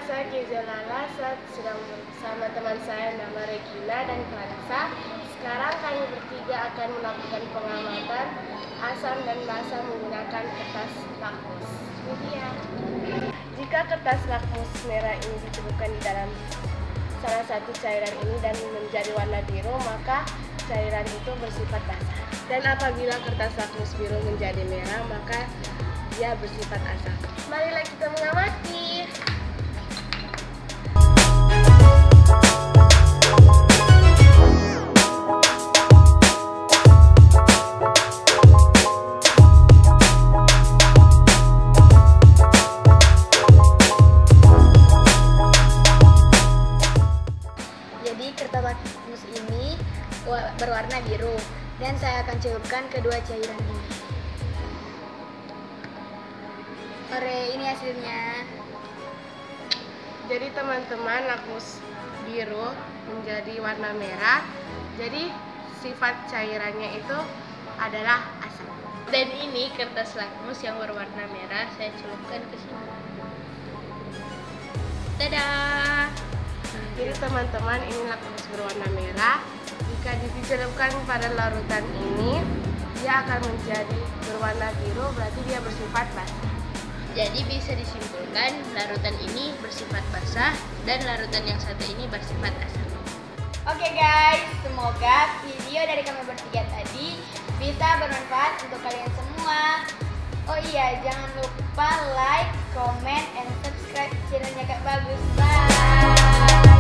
saya Kezia Lala, saya sedang bersama teman saya nama Regina dan Clarissa. Sekarang kami bertiga akan melakukan pengamatan asam dan basa menggunakan kertas lakmus. Ini dia. Jika kertas lakmus merah ini dicelupkan di dalam salah satu cairan ini dan menjadi warna biru, maka cairan itu bersifat basah. Dan apabila kertas lakmus biru menjadi merah, maka dia bersifat asam. Marilah kita mengamati. Jadi kertas lakmus ini berwarna biru dan saya akan celupkan kedua cairan ini. Ore, ini hasilnya. Jadi teman-teman, lakmus biru menjadi warna merah. Jadi sifat cairannya itu adalah asam. Dan ini kertas lakmus yang berwarna merah saya celupkan ke sini. Dadah. Jadi teman-teman, ini lakmus berwarna merah. Jika dicelupkan pada larutan ini, dia akan menjadi berwarna biru, berarti dia bersifat basah. Jadi bisa disimpulkan larutan ini bersifat basah dan larutan yang satu ini bersifat asam. Oke guys, semoga video dari kami bertiga tadi bisa bermanfaat untuk kalian semua. Oh iya, jangan lupa like, comment, and subscribe channelnya Kak Bagus. Bye.